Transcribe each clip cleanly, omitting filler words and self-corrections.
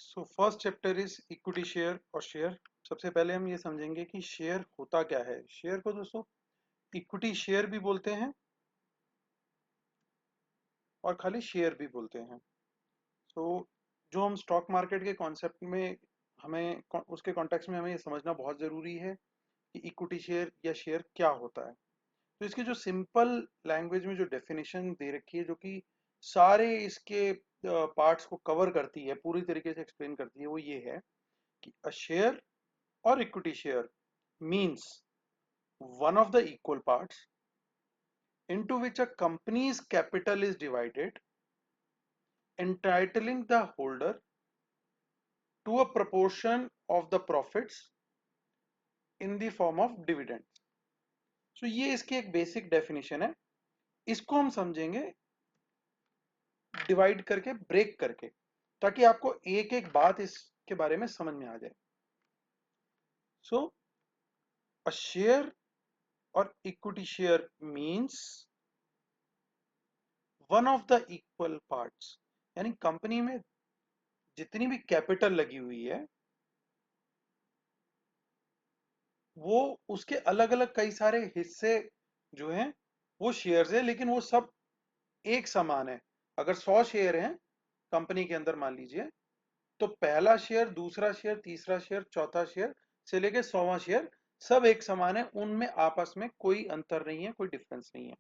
So first chapter is equity share और share. सबसे पहले हम ये समझेंगे कि शेयर होता क्या है। शेयर को दोस्तों इक्विटी शेयर भी बोलते हैं और खाली शेयर भी बोलते हैं। सो जो हम स्टॉक मार्केट के कॉन्सेप्ट में हमें उसके कॉन्टेक्स्ट में हमें ये समझना बहुत ज़रूरी है कि इक्विटी शेयर या शेयर क्या होता है। तो इसकी जो सिंपल लैंग्वेज में जो डेफिनेशन दे रखी है, जो कि सारे इसके पार्ट्स को कवर करती है, पूरी तरीके से एक्सप्लेन करती है, वो ये है कि a share or equity share means one of the equal parts into which a company's capital is divided, entitling the holder to a proportion of the profits in the form of dividends. So ये इसकी एक basic definition है। इसको हम समझेंगे divide करके, break करके, ताकि आपको एक एक बात इसके बारे में समझ में आ जाए। सो अ शेयर और equity share means one of the equal parts, यानी कंपनी में जितनी भी कैपिटल लगी हुई है वो उसके अलग अलग कई सारे हिस्से जो हैं वो शेयर्स है, लेकिन वो सब एक समान है। अगर 100 शेयर हैं कंपनी के अंदर मान लीजिए, तो पहला शेयर, दूसरा शेयर, तीसरा शेयर, चौथा शेयर से लेके 100वां शेयर सब एक समान है। उनमें आपस में कोई अंतर नहीं है, कोई डिफरेंस नहीं है।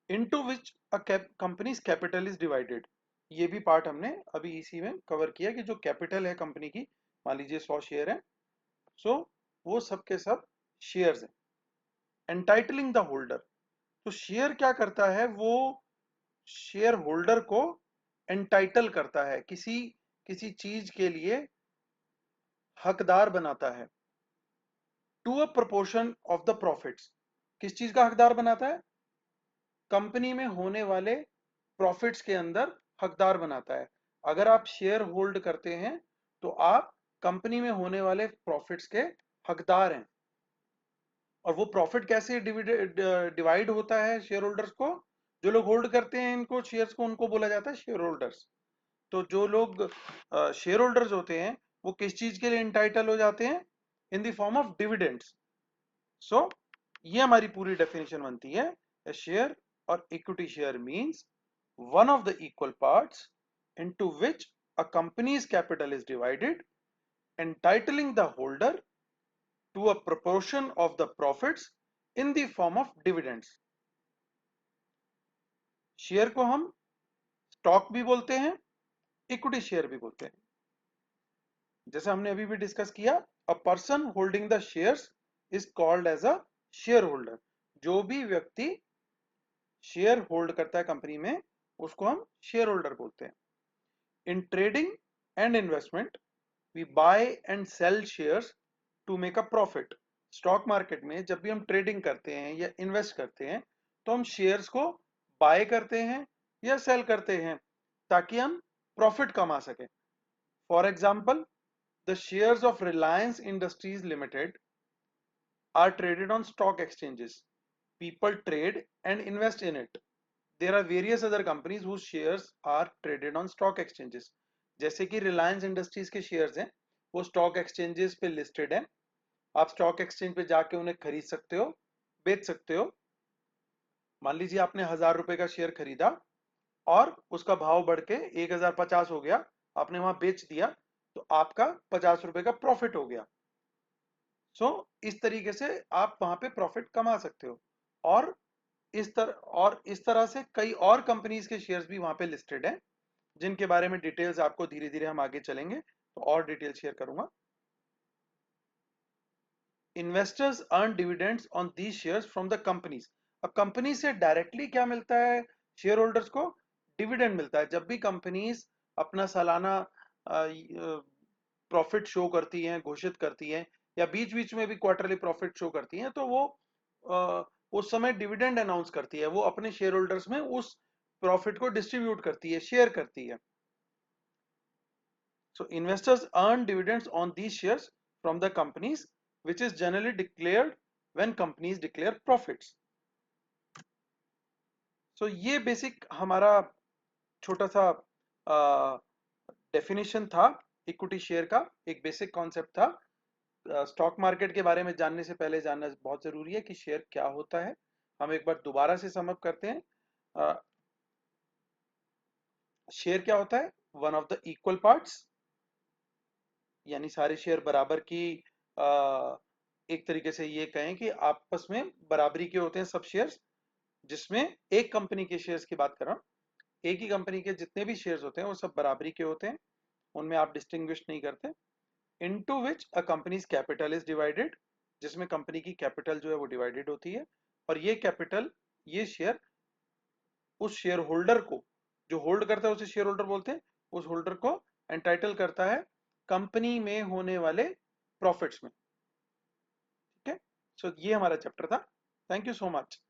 Into which a companies capital is divided, ये भी पार्ट हमने अभी इसी में कवर किया कि जो कैपिटल है कंपनी की, मान लीजिए 100 शेयर है, सो वो सब के सब शेयर्स हैं। एंटाइटलिंग द होल्डर, तो शेयर क्या करता है, वो शेयर होल्डर को एंटाइटल करता है, किसी किसी चीज के लिए हकदार बनाता है। To a proportion of the profits, किस चीज का हकदार बनाता है, कंपनी में होने वाले प्रॉफिट्स के अंदर हकदार बनाता है। अगर आप शेयर होल्ड करते हैं तो आप कंपनी में होने वाले प्रॉफिट्स के हकदार हैं। और वो प्रॉफिट कैसे डिवाइड होता है शेयर होल्डर्स को, जो लोग होल्ड करते हैं इनको शेयर्स को, उनको बोला जाता है शेयर होल्डर्स। तो जो लोग शेयर होल्डर्स होते हैं वो किस चीज के लिए इंटाइटल हो जाते हैं, in the form of dividends. So ये हमारी पूरी डेफिनेशन बनती है। शेयर और equity share means one of the equal parts into which a company's capital is divided, entitling the holder to a proportion of the profits in the form of dividends. Share को हम stock भी बोलते हैं, equity share भी बोलते हैं। जैसे हमने अभी भी डिस्कस किया, a person holding the shares is called as a shareholder. जो भी व्यक्ति शेयर होल्ड करता है कंपनी में उसको हम शेयर होल्डर बोलते हैं। In trading and investment we buy and sell shares to make a profit. Stock market में जब भी हम ट्रेडिंग करते हैं या इन्वेस्ट करते हैं तो हम शेयर्स को बाय करते हैं या सेल करते हैं ताकि हम प्रॉफिट कमा सकें। For example, the shares of Reliance industries limited are traded on stock exchanges. People trade and invest in it. There are various other companies whose shares are traded on stock exchanges. जैसे कि Reliance industries के shares हैं, वो stock exchanges पे listed हैं। आप stock exchange पे जाके उन्हें खरीद सकते हो, बेच सकते हो। मान लीजिए आपने 1000 रुपए का शेयर खरीदा और उसका भाव बढ़ के 1050 हो गया, आपने वहां बेच दिया, तो आपका 50 रुपए का प्रॉफिट हो गया। सो इस तरीके से आप वहां पे प्रॉफिट कमा सकते हो। और इस तरह से कई और कंपनीज के शेयर्स भी वहां पे लिस्टेड हैं, जिनके बारे में डिटेल्स आपको धीरे धीरे हम आगे चलेंगे तो और डिटेल शेयर करूंगा। Investors earn dividends on these shares from the companies. अब कंपनी से डायरेक्टली क्या मिलता है शेयर होल्डर्स को, डिविडेंड मिलता है। जब भी कंपनीज अपना सालाना प्रॉफिट शो करती हैं, घोषित करती हैं, या बीच बीच में भी क्वार्टरली प्रॉफिट शो करती हैं, तो वो उस समय डिविडेंड अनाउंस करती है। वो अपने शेयर होल्डर्स में उस प्रॉफिट को डिस्ट्रीब्यूट करती है, शेयर करती है। So investors earn dividends on these shares from the companies, which is generally declared when companies declare profits. So ये बेसिक हमारा छोटा सा डेफिनेशन था इक्विटी शेयर का एक बेसिक कॉन्सेप्ट था। स्टॉक मार्केट के बारे में जानने से पहले जानना बहुत जरूरी है कि शेयर क्या होता है। हम एक बार दोबारा से समअप करते हैं। शेयर क्या होता है? One of the equal parts, यानी सारे शेयर बराबर की, अ, एक तरीके से ये कहें कि आपस में बराबरी के होते हैं सब शेयर्स, जिसमें एक कंपनी के शेयर्स की बात कर रहा हूं। एक ही कंपनी के जितने भी शेयर्स होते हैं वो सब बराबरी के होते हैं, उनमें आप डिस्टिंग्विश नहीं करते। Into which a companies capital is divided, जिसमें कंपनी की कैपिटल जो है वो डिवाइडेड होती है। और ये कैपिटल, ये शेयर उस शेयर होल्डर को, जो होल्ड करता है उसे शेयर होल्डर बोलते हैं, उस होल्डर को एंटाइटल करता है कंपनी में होने वाले प्रॉफिट्स में। ठीक है, सो ये हमारा चैप्टर था। Thank you so much.